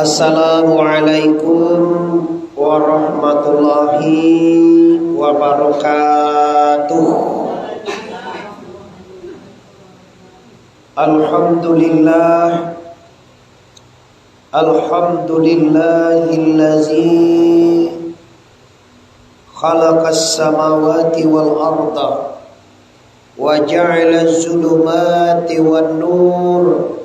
Assalamualaikum warahmatullahi wabarakatuh. Alhamdulillah, alhamdulillahillazi khalaqas samawati wal arda wa ja'ala az-zulumati wan nur.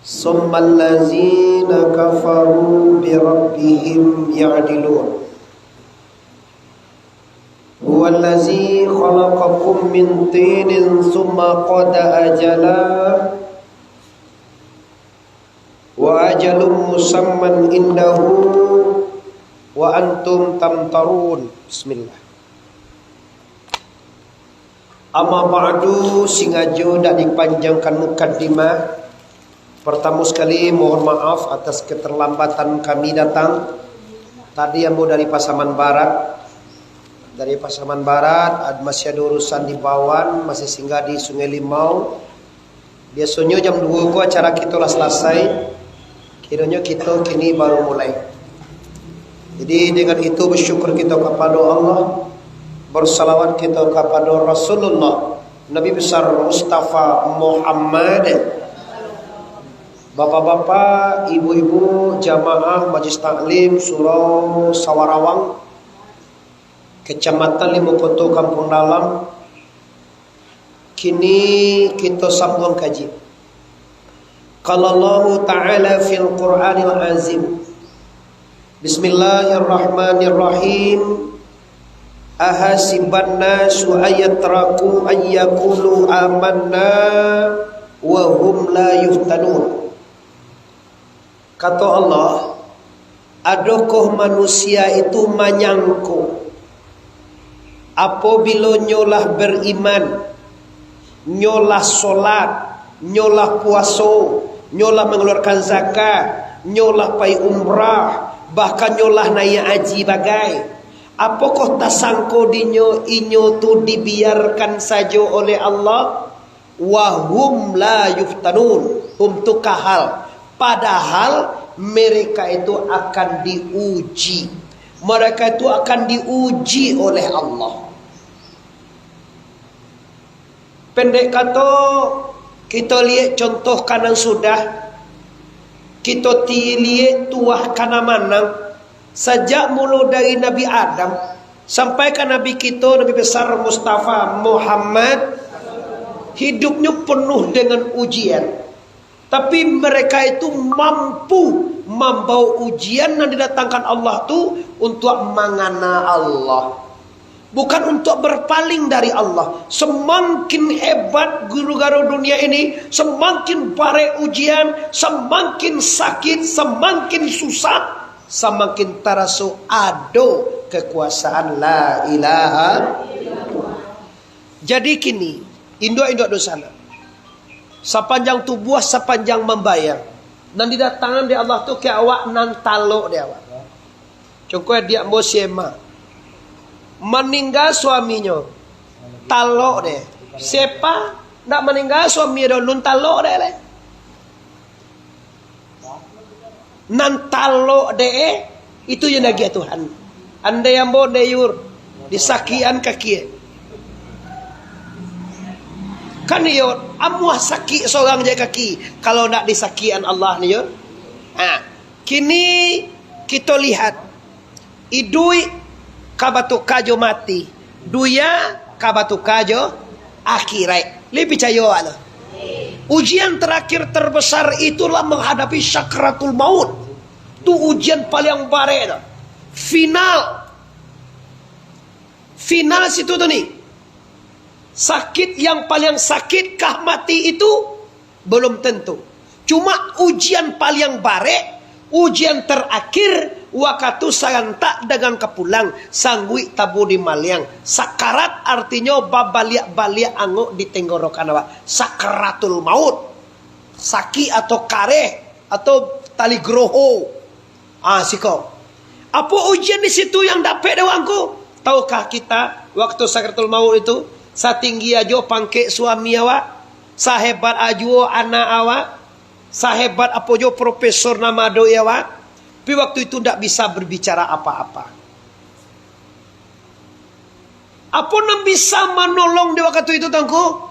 Summal ladzina kafaru bi rabbihim ya'dilun. Huwal ladzi khalaqakum min tinin summa qada ajala wa ajalun musamman indahu wa antum tamtarun. Bismillah. Amma ba'du, sengaja dak dipanjangkan mukaddimah. Pertama sekali mohon maaf atas keterlambatan kami datang. Tadi yang mau dari Pasaman Barat. Dari Pasaman Barat masih ada urusan di Bawan, masih singgah di Sungai Limau. Biasanya jam 2 ko acara kita lah selesai. Kiranya kita kini baru mulai. Jadi dengan itu bersyukur kita kepada Allah, bersalawat kita kepada Rasulullah Nabi besar Mustafa Muhammad. Bapak-bapak, ibu-ibu, jamaah Majlis Taklim Surau Sawarawang, Kecamatan Limokoto, Kampung Dalam. Kini kita sambung kaji. Qala Allah Ta'ala fil Qur'anil Azim. Bismillahirrahmanirrahim. Ahasiban nasu ayatraku ayyakulu amanna wa hum la yuftanun. Kata Allah, adakah manusia itu menyangka apabila nyolah beriman, nyolah solat, nyolah puasa, nyolah mengeluarkan zakat, nyolah pai umrah, bahkan nyolah naik haji bagai, apakah tak sangko inyo tu dibiarkan saja oleh Allah? Wahum la yuftanun, hum tu kahal. Padahal mereka itu akan diuji. Mereka itu akan diuji oleh Allah. Pendek kata, kita lihat contoh kanan sudah. Kita lihat tuah kanan manang. Sejak mula dari Nabi Adam sampai ke Nabi kita, Nabi besar Mustafa Muhammad, hidupnya penuh dengan ujian. Tapi mereka itu mampu membawa ujian yang didatangkan Allah itu untuk mengana Allah. Bukan untuk berpaling dari Allah. Semakin hebat guru-guru dunia ini, semakin bare ujian, semakin sakit, semakin susah, semakin terasa ada kekuasaan la ilaha. Jadi kini, induk-induk dosana. Sepanjang tubuh, sepanjang membayar. Dan didatangan di Allah tu ke awak nan talok dia awak. Contohnya dia mau sema. Meninggal suaminya. Talok dia. Siapa nak meninggal suaminya nun talok dia le. Nan talok dia itu yang lagi Tuhan. Anda yang mau deyur disakian kaki. Kan yo amuah sakit seorang je kaki kalau nak disakian Allah ni yo. Kini kita lihat idui kabatu kajo mati, duya kabatu kajo akhirat. Lebih percaya Allah. Ujian terakhir terbesar itulah menghadapi sakratul maut. Tu ujian paling bare. Final situ tu ni. Sakit yang paling sakitkah mati itu? Belum tentu. Cuma ujian paling bare, ujian terakhir, waktu sarantak dengan kepulang, sanggui tabu di maliang. Sakarat artinya babaliak-baliak anguk di tenggorokan awak. Sakaratul maut. Saki atau kareh atau tali groho. Siko. Apa ujian di situ yang dapat dewangku? Tahukah kita waktu sakaratul maut itu? Satinggi aja pangke suami awak, sahebat aja anak awak, sahebat apa jo profesor nama doi awak, Tapi waktu itu tidak bisa berbicara apa-apa. Apa yang bisa menolong di waktu itu tangku?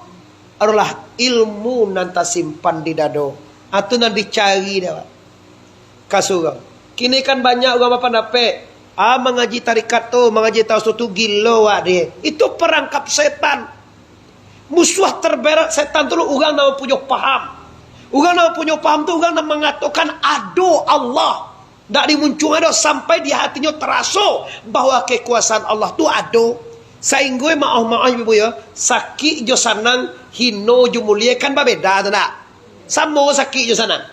Adalah ilmu nanti simpan di dado. Atau nanti dicari dia. Kasurang. Kini kan banyak orang apa nape? Mengaji tarikat tu, mengaji tauhid tu gilo dia. Itu perangkap setan. Musuh terberat setan tu orang nama punya paham. Orang nama punya paham tu orang nama mengatakan ado Allah. Tak dimuncul ada sampai di hatinya terasa bahwa kekuasaan Allah tu ado. Sehingga maaf ibu ya, sakit jo sanang, hino jo mulia kan berbeda tu tak? Sama sakit jo sanang.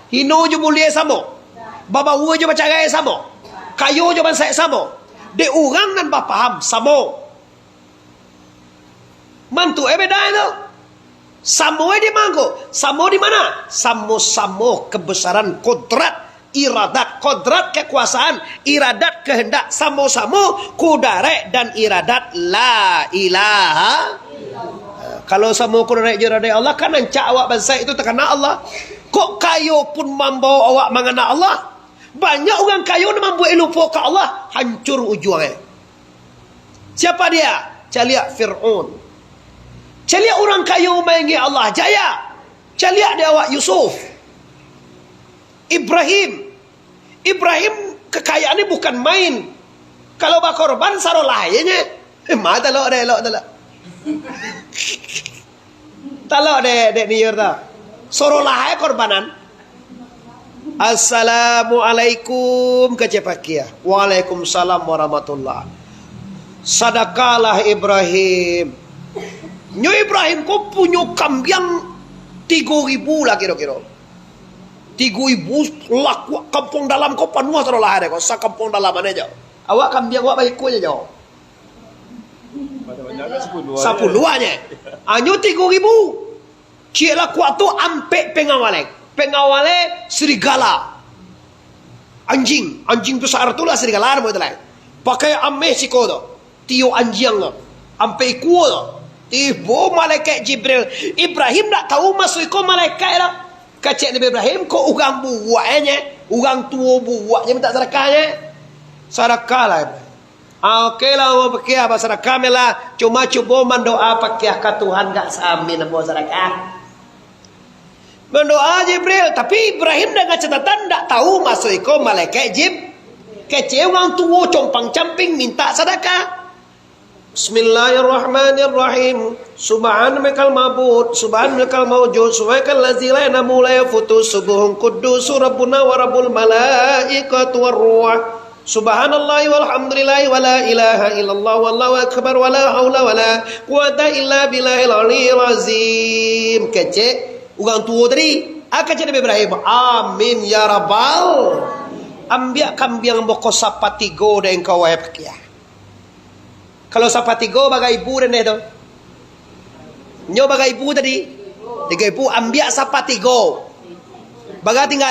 Hino jo mulia sama. Babawa jo bercerai sama. Kayu jo bansai sama. De orang nan paham sama. Mantu beda itu. Samo di mangko. Samo di mana? Samo-samo kebesaran kodrat, iradat, kodrat kekuasaan, iradat kehendak, samo-samo kudare dan iradat la ilaha. Kalau samo kudare iradat Allah kan ancak awak bangsa itu terkena Allah. Kok kayu pun membawa awak mengenal Allah? Banyak orang kayu yang membuat lupa ke Allah, hancur ujungnya. Siapa dia? Caliak Fir'aun. Caliak orang kayu mengi Allah jaya. Caliak dia awak Yusuf. Ibrahim kekayaan ini bukan main. Kalau berkorban saruh lahirnya. Mata lo deh lo dah. Talok deh niur dah. Saruh lahir korbanan. Assalamualaikum kecepakiyah. Waalaikumsalam warahmatullah. Sadakalah Ibrahim. Nyo Ibrahim kau punya kambing 3.000 lah kira-kira. 3.000 laku kampung dalam kau penuh terus lah ada kau sa kampung dalam mana aja. Awak kambing awak baik kau aja jauh. Sepuluhannya. Anyo 3.000. Cie laku tu ampe pengawalek serigala. Anjing besar tu lah serigala mau itu lah. Pakai ame si kau tu. Tio anjing tu. Ampe kuo tu. Ibu malaikat Jibril. Ibrahim tak tahu masuk ikut malaikat lah. Kacik Nabi Ibrahim kok orang buatnya, orang tua buatnya minta sedekahnya. Sedekah lah Ibrahim. Okey lah mau pakai apa sedekah lah. Cuma cuba mendoa pakai ke Tuhan gak sami nak buat sedekah. Mendoa Jibril, tapi Ibrahim dengan catatan tak tahu masuk ikut malaikat Jibril. Kacik orang tua compang camping minta sedekah. Bismillahirrahmanirrahim. Subhanakal ma'bud, subhanakal mawjud, subhanakal ladzi la yanamu la yafutu, subuhun quddus rabbuna wa rabbul malaikati war ruh. Subhanallahi walhamdulillahi wa la ilaha illallah wallahu akbar wa la haula wa la quwata illa billahil aliyyil azim. Kecek orang tua tadi, kecek Nabi Ibrahim. Amin ya rabbal. Ambiak kambing boko sapatigo dan kau wahai pakia. Kalau sapatigo bagai ibu dan itu. Nyo bagai ibu tadi. 3.000 ambiak sapatigo. Bagai tinggal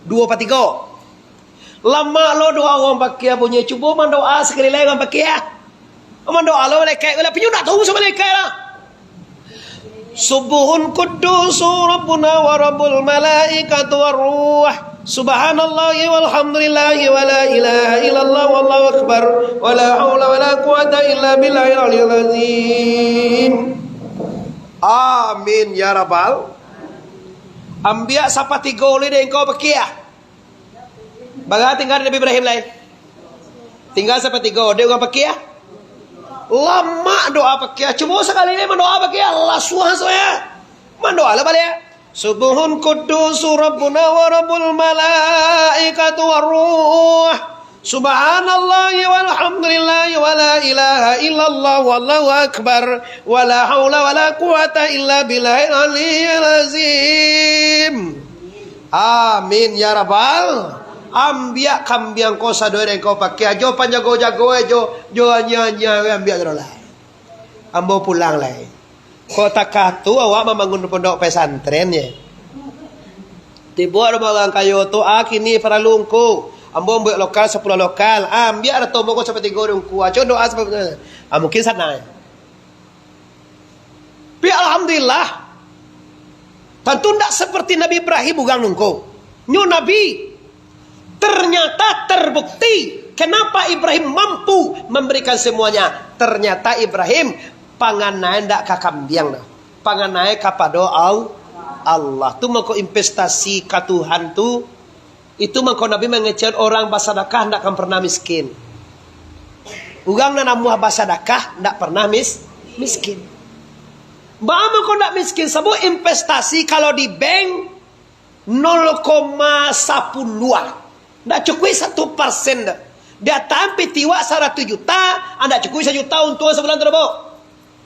2/3. Lama lo doa orang pakai punya cuba mendoa sekali lagi orang pakai. Mendoa lo malaikat kalau pinyu nak tahu sama malaikat lah. Subuhun quddus rabbuna wa rabbul malaikati war ruh. Subhanallahi walhamdulillahi wa la ilaha illallah wallahu akbar wa la haula wa la quwata illa billahil aliyyil azim. Amin ya rabbal. Ambiak sapatigo le de engkau pakai. Baga tinggal Nabi Ibrahim lain. Tinggal sapatigo dia orang pakai. Lama doa pakai. Cuma sekali ni mendoa pakai Allah suha-suha. Mendoa lah balik. Subuhun quddus rabbuna wa rabbul malaikati war ruh. Subhanallahi walhamdulillahi wa la ilaha illallah wallahu akbar wa la haula wa la quwata illa billahil aliyyil azim. Amin ya rabbal. Ambiak kambing kau sadore kau pakai ajo panjago-jago ajo anya ambiak terlah. Ambo pulang lah. Kota katu awak membangun pondok pesantren ya. Tiba ada orang kayu tu kini para lungku. Ambo buat lokal 10 lokal. Biar ada tombol kau seperti goreng kuah. Coba doa seperti mungkin sana. Tapi alhamdulillah. Tentu tidak seperti Nabi Ibrahim bukan nungku. Nyu Nabi. Ternyata terbukti kenapa Ibrahim mampu memberikan semuanya. Ternyata Ibrahim panganai ndak kakambiang, panganai kepada Allah. Tu mengko investasi ke Tuhan tu. Itu mengko Nabi mengecek orang basadakah ndak akan pernah miskin. Urang na namuh basadakah ndak pernah miskin. Bagaimana kau ndak miskin? Sebab investasi kalau di bank 0,10. Ndak cukup 1%. Dia tampil tiwa 100 juta, anda cukup 1 juta untuk sebulan terbo.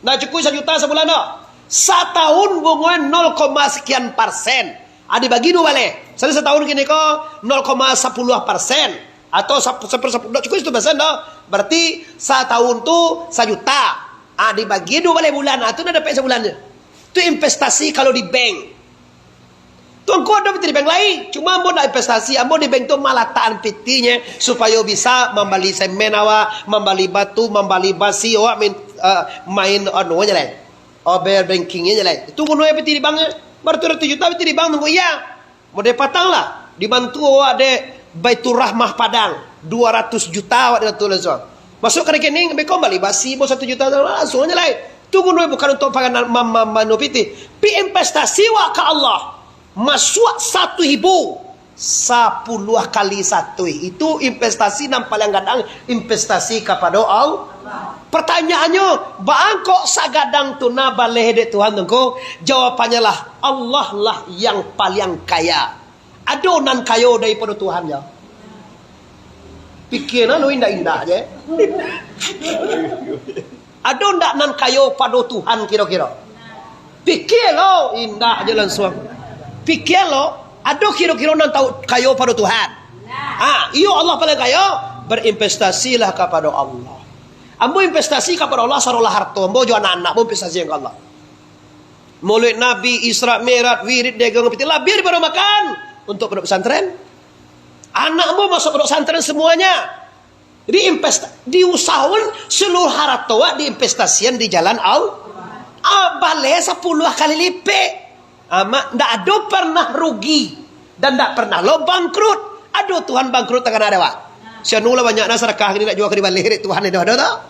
Ndak cukup 1 juta sebulan dah. Setahun bunga 0, sekian persen. Adi bagi dua balik. Saya setahun gini kok 0,10%. Atau ndak cukup 1% dah. Berarti setahun tu 1 juta. Dibagi 2 bulan. Itu dah dapat sebulannya. Itu investasi kalau di bank. Tuan kau ada di bank lain. Cuma ambo nak investasi. Ambo di bank tu malah taan pitinya. Supaya bisa membeli semen awak. Membeli batu. Membeli basi awak. Main anunya lah. Over bankingnya lah. Itu kuno yang piti di banknya. Baru 7 juta piti di bank. Tunggu iya. Mau dia patang lah. Dibantu awak ada Baitur Rahmah Padang. 200 juta awak dia tulis. Masuk ke rekening. Kau beli basi. Mau 1 juta. Langsung aja lah. Tunggu kuno bukan untuk pangan manupiti. Pi investasi awak ke Allah. Masuk 1.000 10 kali 1 itu investasi yang paling gadang investasi kepada Allah. Pertanyaannya, bang kok sagadang tuna baleh de Tuhan engkau? Jawabannya lah Allah lah yang paling kaya. Adonan kayo daripada Tuhan ya. Pikirnya lu indah-indah aja. Adonan nan kayo pada Tuhan kira-kira. Pikir lo indah aja langsung. Pikir lo, ada kira-kira nak tahu kayo pada Tuhan. Iyo Allah paling kayo, berinvestasilah kepada Allah. Ambo investasi kepada Allah sarolah harta. Ambo jual anak, ambo investasi ke Allah. Maulid Nabi, Isra Mi'raj, wirid dagang piti lah biar baru makan untuk pondok pesantren. Anak ambo masuk pondok pesantren semuanya. Diusahakan seluruh harta diinvestasikan di jalan Allah. Balai 10 kali lipat. Ndak ada pernah rugi dan ndak pernah lo bangkrut. Aduh Tuhan bangkrut takkan ada wak. Sianula banyak sedekah ini nak jual ke balik Tuhan itu ada tak?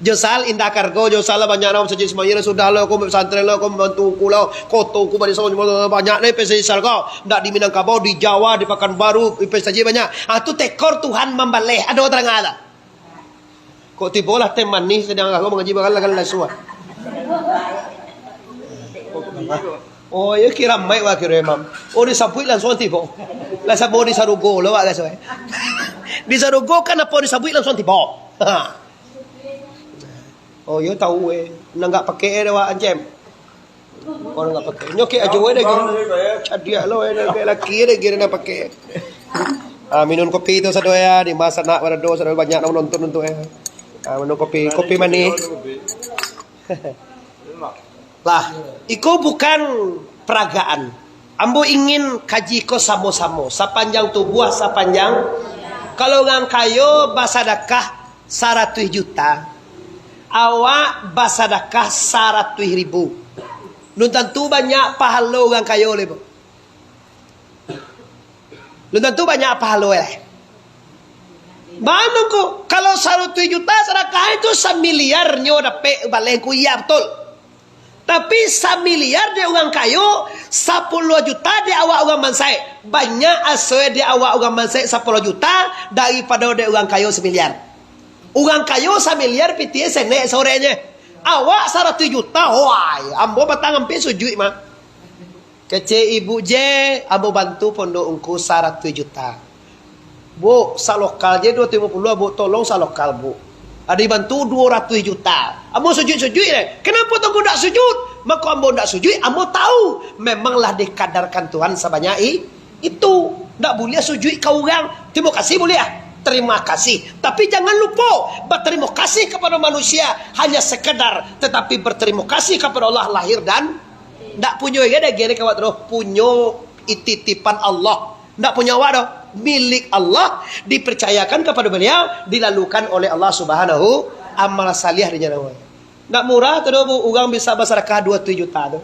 Josal indah kargo josal banyak nak sejak semuanya sudah lo kau pesantren lo kau bantu ku lo koto ku bagi banyak nih pesisal kau ndak di Minangkabau di Jawa di Pekanbaru investasi banyak. Tu tekor Tuhan membaleh ada orang ada. Kok tibolah teh manis sedang aku mengaji bakal lah suat. Oh ya kira mai wa kira imam. Oh di sabui langsung tibo. Lah sabo di sarugo lo wa gaso. Di sarugo kan apa di sabui langsung tibo. Oh yo tahu nang enggak pakai wa ancem. Orang enggak pakai. Nyoki aja we deh. Cadia lo laki deh kira nak pakai. Minum kopi itu sadoya di masa nak pada do sadoya banyak nak nonton untuk minum kopi manis. Lah, itu bukan peragaan. Ambo ingin kaji ko samo-samo. Sepanjang tubuh, sepanjang. Kalau ngang kayo basadakah 100 juta. Awak basadakah 100.000. Nun tentu banyak pahala ngang kayo lebo. Nun tentu banyak pahala Mana ko? Kalau 100 juta sedekah itu 1 miliar nyo dapat balik ku iya betul. Tapi 1 miliar dia orang kayo, 10 juta dia awak orang mansai. Banyak asal dia awak orang mansai 10 juta daripada dia orang kayo 1 miliar. Orang kayo 1 miliar piti senek sorenya. Awak 100 juta, wah, ambo batang hampir sujud mah. Kecil ibu je, ambo bantu pondok ungku 100 juta. Bu, salokal je 250, bu tolong salokal bu. Ada bantu 200 juta. Ambo sujud-sujud deh. Kenapa tu aku tak sujud? Maka ambo tak sujud. Ambo tahu memanglah dikadarkan Tuhan sebanyak itu. Tak boleh sujud ke orang. Terima kasih boleh ya? Terima kasih. Tapi jangan lupa berterima kasih kepada manusia hanya sekedar, tetapi berterima kasih kepada Allah lahir dan tak punya ada gini kawat roh punya titipan Allah. Tak punya wadah. Milik Allah dipercayakan kepada beliau dilalukan oleh Allah Subhanahu amal salih di jalan Allah. Nak murah tu orang bisa bersedekah 2 juta tu.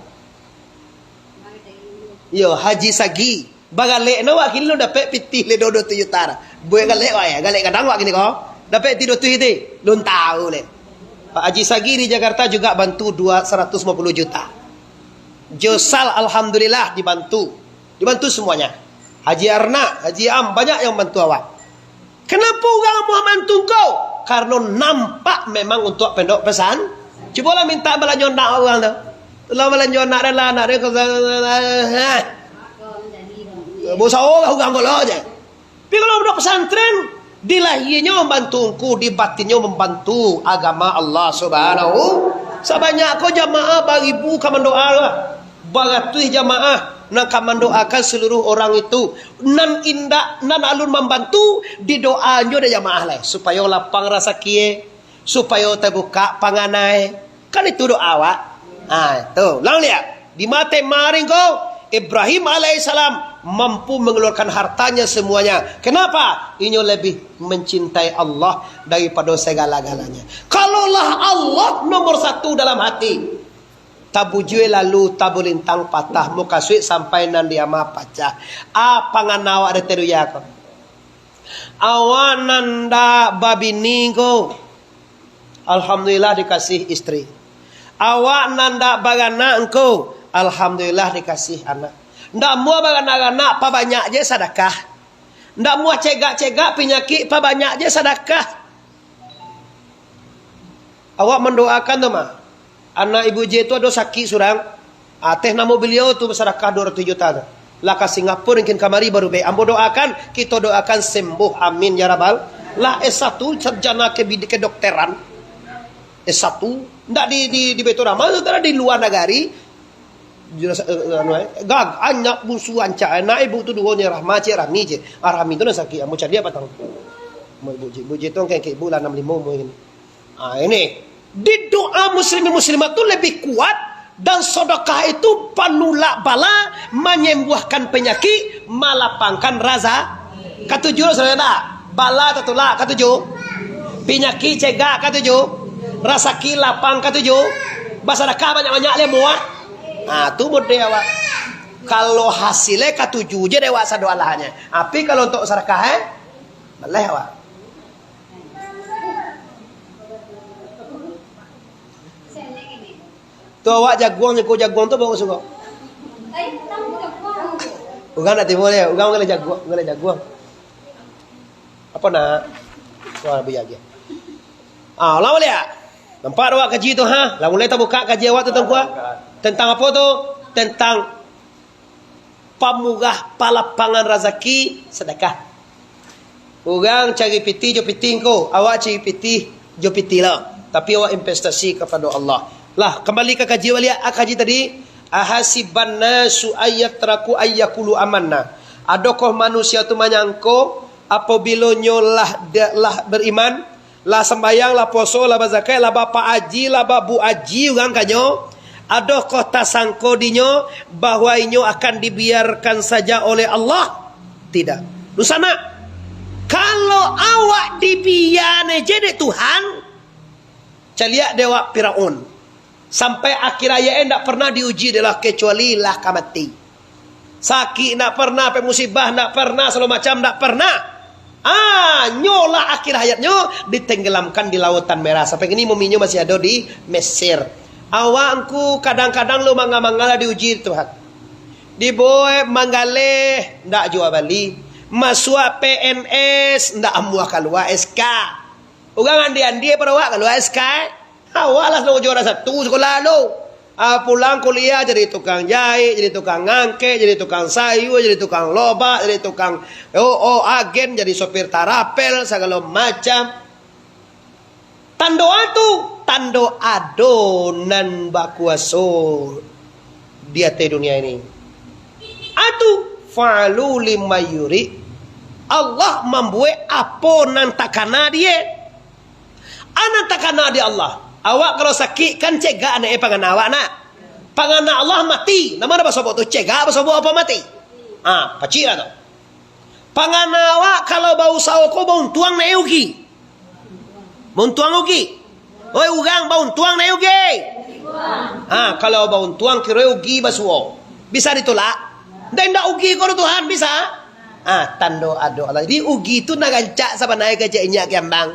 Yo haji sagi Bagalek na wa kini lo dapat pitih le 2 juta. Buat galek wa ya, galek kadang wa kini ko. Dapat ti 2 juta. Lun tahu le. Pak Haji Sagi di Jakarta juga bantu 150 juta. Josal alhamdulillah dibantu. Dibantu semuanya. Haji Arna, Haji Am banyak yang bantu awak. Kenapa orang mau bantu kau? Karena nampak memang untuk pendok pesan. Cubalah minta belanjonak orang tu. Kalau belanjonak dan lah nak dia bosau orang kalau aja. Tapi kalau pendok pesantren dilahirnya membantuku, di batinnya membantu agama Allah Subhanahu. Sebanyak kau jamaah beribu kaman doa, baratus jamaah nak kaman doakan seluruh orang itu. Nan indah, nan alun membantu di doanya ada jamaah lah supaya lapang rasa kie, supaya terbuka panganai. Kan itu doa awak. Tuh, lang lihat di mata maring kau Ibrahim alaihissalam mampu mengeluarkan hartanya semuanya. Kenapa? Ini lebih mencintai Allah daripada segala-galanya. Kalaulah Allah nomor 1 dalam hati, tabujue lalu tabulintang patah muka suik sampai nan dia ma pacah. Apa nganawa ada teruya ko? Awananda babini ko. Alhamdulillah dikasih istri. Awak nanda bagana engkau. Alhamdulillah dikasih anak. Ndak mua anak-anak pa banyak je sedekah. Ndak mua cegak-cegak penyakit pa banyak je sedekah. Awak mendoakan tu mah. Anak ibu je tu ada sakit surang. Teh nama beliau tu sedekah 200 juta tu. Lah ke Singapura mungkin kamari baru baik. Ambo doakan, kita doakan sembuh amin ya rabbal. Lah S1 sarjana kedokteran. S1 ndak di Betul Rahman, saudara di luar negari. Gag anak busu anca anak ibu tu dua Rahma cik Rami je. Rami tu nak sakit amu cari apa tahu. Ibu je tu kayak bulan 65 ini. Ini di doa muslimin muslimat tu lebih kuat, dan sedekah itu panulak bala, menyembuhkan penyakit, melapangkan rasa. Ketujuh saudara, bala tertolak ketujuh. Penyakit cegah ketujuh. Rasa kilapang ketujuh. Bersedekah banyak-banyak le muat. Tu model awak. Kalau hasilnya ketujuh je dewasa doa lahnya. Tapi kalau untuk sedekah boleh awak. Tu awak jaguang nyeko jaguang tu bawa suka. Ugang nak timur dia, ugang ngale jaguang. Apa nak? Suara biar dia. Lawa dia. Nampak awak kaji tu ha? Lah mulai tak buka kaji awak tentang kuah. Tentang apa tu? Tentang pamugah palapangan rezeki sedekah. Orang cari piti jo piti ko, awak cari piti jo piti lah. Tapi awak investasi kepada Allah. Lah kembali ke kaji walia, kaji tadi, ahasiban nasu ayatraku ayyakulu amanna. Adakah manusia tu menyangka apabila nyolah beriman, lah sembayang, lah poso, lah zakat, lah bapa aji, lah babu aji orang kanyo, adakah tak sangko dinyo bahwa inyo akan dibiarkan saja oleh Allah? Tidak. Lusana, kalau awak dibiarkan jadi Tuhan, caliak dewa Firaun. Sampai akhir hayat tak pernah diuji adalah kecuali lah mati. Sakit tak pernah, musibah tak pernah, segala macam tak pernah. Nyola akhir hayatnya ditenggelamkan di lautan merah. Sampai ini muminya masih ada di Mesir. Awakku kadang-kadang lu mangga-mangga diuji Tuhan. Diboe manggale ndak jual bali. Masuk PNS ndak amuah keluar SK. Ugang andi-andi pada awak keluar SK. Awak lah selalu juara 1 sekolah lu. Pulang kuliah jadi tukang jahit, jadi tukang ngangke, jadi tukang sayur, jadi tukang lobak, jadi tukang agen, jadi sopir tarapel, segala macam. Tando atu, tando adonan bakuaso dia te dunia ini. Atu fa'alu lima yuri. Allah membuat apa nan takana dia. Anak takana dia Allah. Awak kalau sakit kan cegah anak pangan awak nak. Pangan Allah mati. Nama apa sebab tu cegah apa sebab apa mati? Pacik lah tu. Pangan awak kalau bau saoko bau tuang na eugi. Bau tuang ugi. Oi ugang bau tuang na eugi. Kalau bau tuang kira eugi basuo. Bisa ditolak? Dan ndak ugi ko Tuhan bisa. Tando ado Allah. Di ugi itu nak gancak sama naik kerja inyak gambang.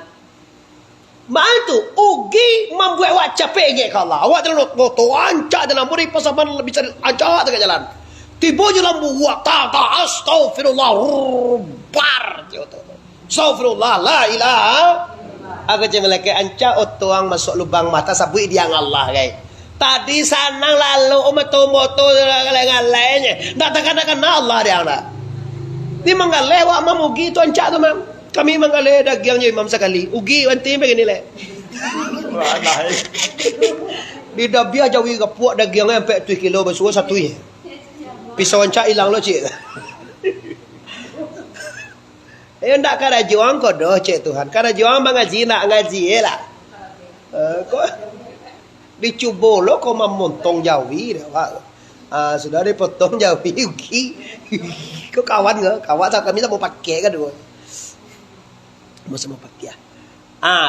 Mak itu ugi membuat awak capek ingat ke Allah. Awak dalam motor ancak dalam beri pasaman bisa ancak tengah jalan. Tiba jalan buat ta astagfirullah bar. Astagfirullah la ilaha. Aku jangan lagi ancak otoang masuk lubang mata sabui dia Allah guys. Tadi sana lalu moto lain-lainnya. Tak takkan Allah dia nak. Ni mengalih awak mam ugi tu ancak tu mam. Kami mengalih dagingnya imam sekali. Ugi wanti begini le. Di dabia jawi kepuak dagingnya sampai 2 kilo bersuah satu ya. Pisau ancak hilang lo cik. Ndak kada juang ko doh cik Tuhan. Kada juang mengaji nak ngaji lah. Kok dicuba lo kau memontong jawi dah. Sudah dipotong jawi ugi. Kau kawan ke? Kawan tak kami tak mau pakai kan dulu. Mau pakai.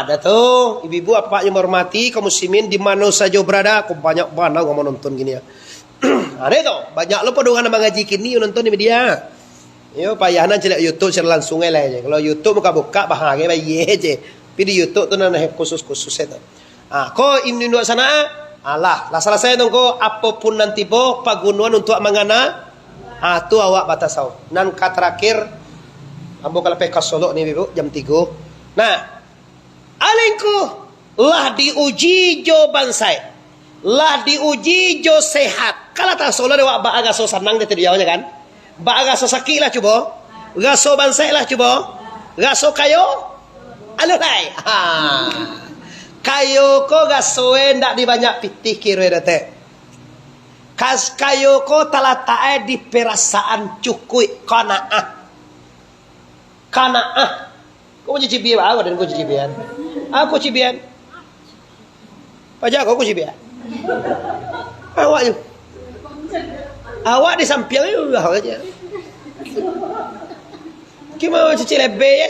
Dah tu ibu-ibu apa yang menghormati kaum muslimin di mana saja berada. Kau banyak mana kau menonton gini ya. Ada tu banyak lo pada orang mengaji kini nonton di media. Yo payahna celak YouTube secara langsung lah je. Kalau YouTube buka bahagia bayi je. Tapi di YouTube tu nana khusus-khusus itu. Kau ini dua sana. Lah selesai tu kau apapun nanti boh pagunuan untuk mengana. Tu awak batasau. Nan kat terakhir ambo kalau pekas Solo ni ibu jam 3. Nah, alingku lah diuji jo bansai. Lah diuji jo sehat. Kalau tak Solo dewa ba agak so senang dia jawabnya kan. Ba agak so sakit lah cuba. Gaso bansai lah cuba. Gaso kayo. Alulai. Kayo ko gasoe ndak di banyak pitih kira dete. Kas kayo ko talatae di perasaan cukui qanaah. Qanaah. Kau cicipian apa dan kau cicipian? Aku cicipian. Pajak kau cicipian. Awak je. Awak di samping itu dah aja. Gimana cici lebih ya?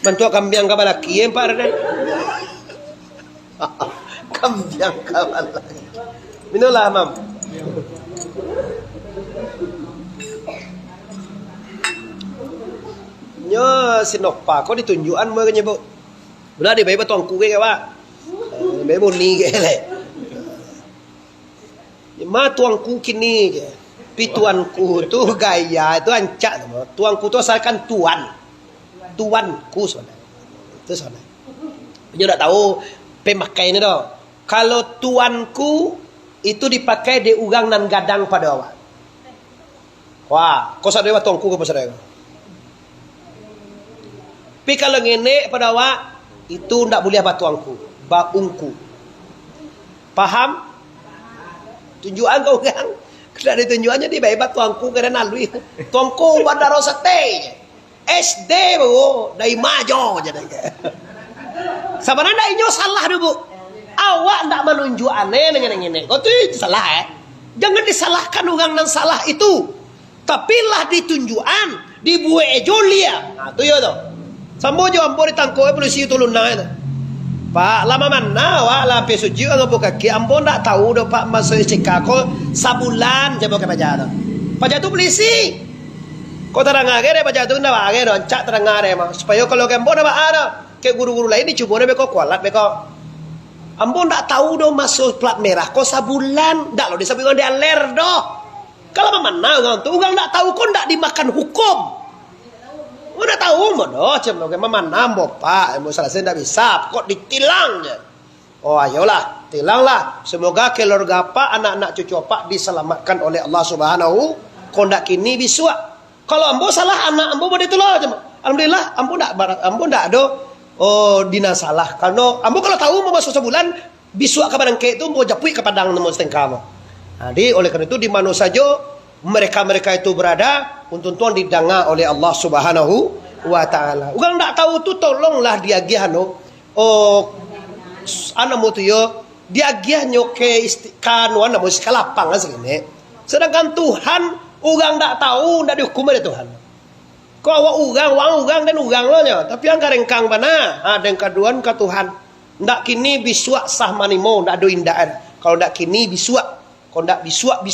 Bantu kambing kabar laki yang pak ada. Kambing kabar laki. Minulah mam. Nyo sinopa kau ditunjukan mereka nyebut. Belah di bayi batuangku ke pak. Bayi boni ke le. Ma tuangku kini je. Pi tuanku tu gaya tu ancak tu. Tuanku tu asalkan tuan. Tuanku soalnya. Itu soalnya. Dia tak tahu pemakai ni dah. Kalau tuanku itu dipakai di ugang dan gadang pada awak. Wah, kau sadar tuanku ke pasal dia. Tapi kalau ngenek pada awak itu ndak boleh apa tuanku, baungku. Paham? Tunjuan kau kan? Kalau ada tunjuannya di bayi tuangku kena nalui. Tuangku bandar sate. SD bu, dari majo jadi. Sebenarnya inyo salah dulu. Awak ndak menunjuk aneh dengan ini. Kau tu salah Jangan disalahkan orang yang salah itu. Tapi lah ditunjukan, dibuat ejolia. Nah tu ya tu. Sambo jo ambo ditangkap polisi tolong nak. Pak lama mana awak lah pesuji ang buka kaki ambo ndak tahu do pak masuk cikako sabulan je buka pajak tu. Pajak tu polisi. Kau terang aja deh pajak tu ndak aja do cak terang aja mah supaya kalau ambo ndak ada ke guru-guru lain dicoba deh beko kualat beko. Ambo ndak tahu do masuk plat merah kau sabulan ndak lo disabulan dia ler do. Kalau mana orang tu orang ndak tahu kau ndak dimakan hukum. Udah tahu modoh cem ke mana mo pak mo selesai ndak bisa kok ditilang je. Oh ayolah tilanglah semoga keluarga pak anak-anak cucu pak diselamatkan oleh Allah Subhanahu kondak kini bisua. Kalau ambo salah anak ambo boleh tolong cem. Alhamdulillah ambo ndak do dina salah karena ambo kalau tahu mau masuk sebulan bisua ke barangke itu mau japui ke padang nemu setengah. Jadi oleh karena itu di mana saja mereka-mereka itu berada untuk tuan didanga oleh Allah Subhanahu wa taala. Orang tak tahu tu tolonglah dia giano. Anamu tu yo dia gianyo ke kanuan namu sekalapang asline. Sedangkan Tuhan orang tak tahu ndak dihukum oleh Tuhan. Kau awak orang dan orang lo nya. Tapi yang karengkang bana, ada yang kaduan ke Tuhan. Ndak kini bisuak sah manimo ndak do indaan. Kalau ndak kini bisuak Kau ndak bisuak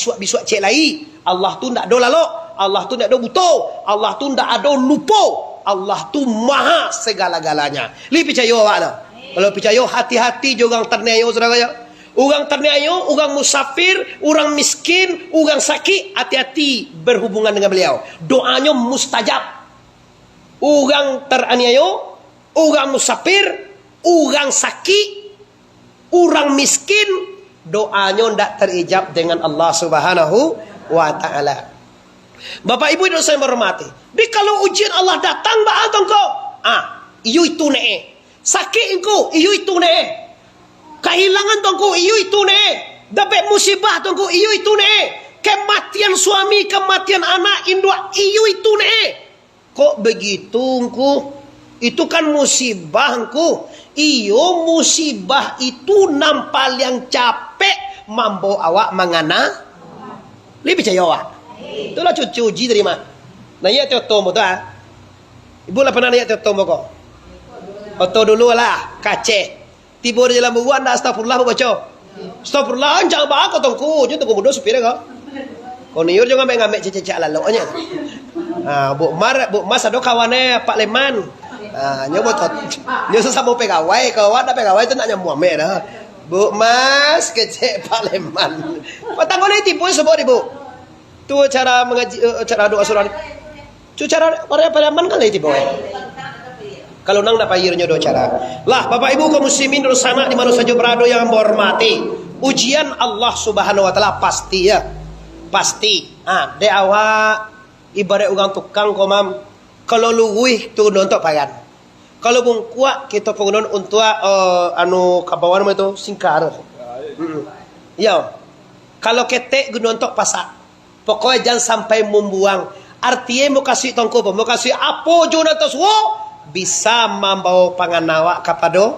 cek lai. Allah tu ndak ada lalok. Allah tu ndak ada buto. Allah tu ndak ada lupo. Allah tu maha segala-galanya. Li percaya awak dah. Kalau percaya hati-hati je orang terniayo saudara ya. Orang terniayo, orang musafir, orang miskin, orang sakit, hati-hati berhubungan dengan beliau. Doanya mustajab. Orang teraniayo, orang musafir, orang sakit, orang miskin, doanya tidak terijab dengan Allah Subhanahu wa taala. Bapak Ibu yang saya hormati, kalau ujian Allah datang baatong kau, iyo itu ne. Sakit engkau, iyo itu ne. Kehilangan tongku, iyo itu ne. Dapat musibah tongku, iyo itu ne. Kematian suami, kematian anak, indua, iyo itu ne. Kok begitu engkau? Itu kan musibah engkau. Iyo musibah itu nampal yang capek mambo awak mangana. Lebih percaya awak. Itulah cucu uji dari mana? Naya teotomo tu Ibu lah pernah naya teotomo kok. Oto dulu lah, kace. Tiba di dalam buku anda astagfirullah baca. Astagfirullah jangan bawa kau tongku, je tongku bodoh supir kau. Kau niur jangan ngambil cecek lalu aja. Bu Mas ada kawannya Pak Leman. Nyobot nyo sesama pegawai, kawan dah pegawai tu nak nyamu ame dah. Bu Mas kecek Pak Leman. Patang kau ni tipu sebab ibu. Tu cara mengaji, cara doa surah. Tu cara para Pak Leman kan tipu. Kalau nang nak payirnya doa cara. Lah Bapak Ibu kaum muslimin bersama di mana saja berada yang menghormati. Ujian Allah Subhanahu wa taala pasti ya. Pasti. De awak ibarat orang tukang komam. Kalau luwih tu nontok payan. Kalau bung kuat kita pengunon untuk kabawan itu singkar. Ya. Kalau ketek guna nontok pasak. Pokoknya jangan sampai membuang. Artinya mau kasih tongko, mau kasih apa jona taswo bisa membawa panganawa kepada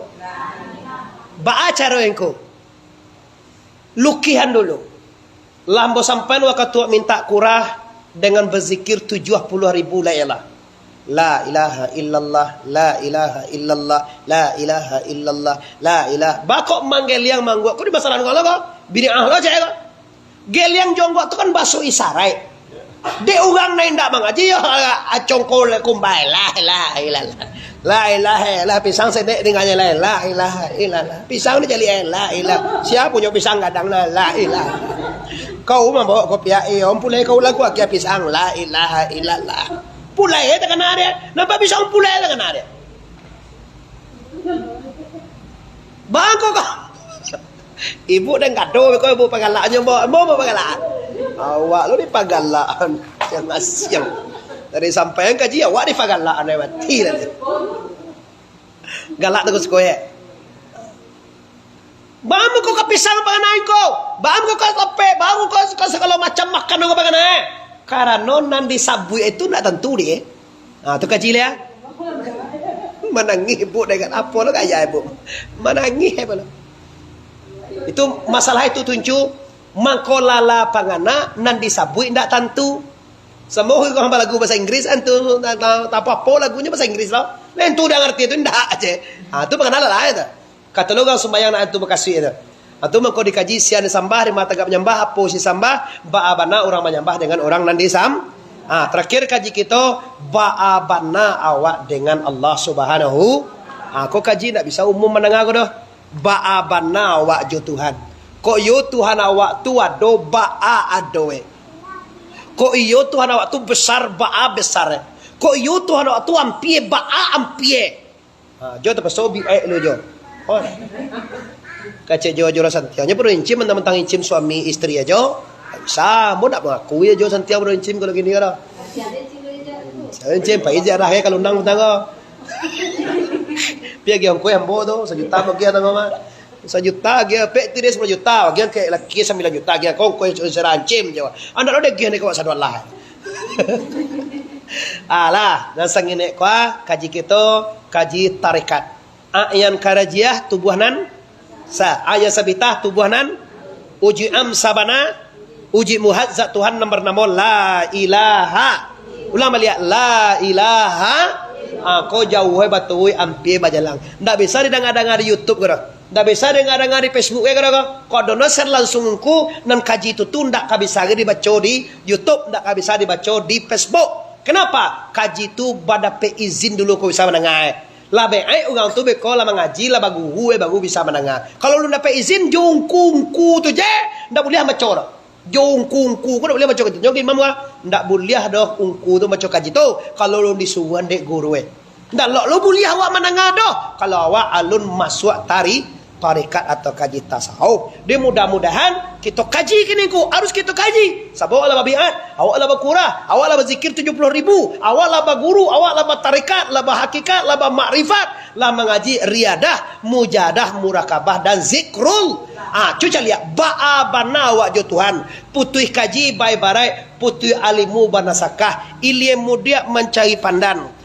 baca cara engkau. Lukihan dulu. Lambo sampai waktu minta kurah dengan berzikir 70.000 la ilah. La ilaha illallah, la ilaha illallah, la ilaha illallah, la ilaha. Bakok manggil yang mangguk. Kau di masalah kalau kau bid'ah lo cek kau. Gel yang jonggok tu kan bahasa isyarat. De orang lain tak mengaji ya acongkol kumbai la ilaha illallah. La ilaha illallah pisang sedek dengannya la ilaha illallah. Pisang ni jadi la ilaha. Siapa punya pisang gadang la ilaha. Kau membawa kopi om pulai kau lagu akia pisang la ilaha illallah. Pulai tak kena dia. Nampak pisang pulai tak kena dia. Bangko kau. Ibu dan kado kau ibu pagalaknya mau pagalak. Awak lu di pagalaan yang asyam. Dari sampai yang kaji awak di pagalaan mati nanti. Galak terus kowe. Bam kau ke pisang panganai kau. Bam kau ke lepe, bam kau ke segala macam makan kau panganai. Karena nan disabui itu nak tentu dia. Tu kaji dia. Menangis ibu dengan apa lo kaya ibu. Menangis apa lo. Itu masalah itu tunjuk mangkolala pangana nan disabui ndak tentu. Semua orang lagu bahasa Inggris antu tak apa lagunya bahasa Inggris lah. Lain tu dah ngerti itu ndak aja. Tu pangana lah itu. Kata lo sembahyang nak antu bekasih itu. Antu mengko dikaji sian sambah di mata gap nyambah apa si sambah baabana orang menyambah dengan orang nan disam. Terakhir kaji kita baabana awak dengan Allah Subhanahu. Kau kaji ndak bisa umum menengah kau dah. Baabana awak jo Tuhan. Kok yo Tuhan awak tu ado baa adoe. Kok yo Tuhan awak tu besar baa besar. Kok yo Tuhan awak tu ampie baa ampie. Jo tu paso bi lo jo. Oh. Kace jo santianya perlu incim mentang-mentang incim suami istri aja. Bisa, mau nak mengaku ya jo santia perlu incim kalau gini kan. Incim pai jarah ya kalau undang tangga. Pia giang kowe ambo tu 1 juta bagi tangga mah. 1 juta dia pek tidak 10 juta dia ke laki 9 juta dia kau serancim je anda lo dek ni kau sadar lah. Alah dan sangine kwa kaji kita kaji tarikat ayan karajiah tubuhanan sa aya sabitah tubuhanan uji am sabana uji muhazzat Tuhan nomor la ilaha ulama lihat la ilaha kau jauh batui ampie bajalang ndak bisa didengar-dengar di YouTube kau Dah bisa dengar-dengar di Facebook ya kan? Kau donoser langsung ku nan kaji itu tuh ndak bisa dibaca di YouTube, ndak bisa dibaca di Facebook. Kenapa? Kaji itu pada izin dulu kau bisa mendengar. Lah baik orang tu beko lah mengaji lah bagu bisa mendengar. Kalau lu dapat izin jongkungku tu je, ndak boleh macam jongkungku, kau ndak boleh macam itu. Jongkin mamu ndak boleh dah ungku tu macam kaji tu. Kalau lu disuruh dek guru ndak lu boleh awak mendengar dah. Kalau awak alun masuk tarikat atau kaji tasawuf. Dia mudah-mudahan kita kaji kini ku. Harus kita kaji. Sebab awak lah biat, awak lah berkurah, awak lah berzikir 70.000, awak lah berguru, awak lah bertarikat, lah berhakikat, lah bermakrifat, lah mengaji riadah, mujadah, murakabah dan zikrul. Cuca lihat ba'a bana awak jo Tuhan. Putih kaji baik barai, putih alimu banasakah. Ilmu dia mencari pandan.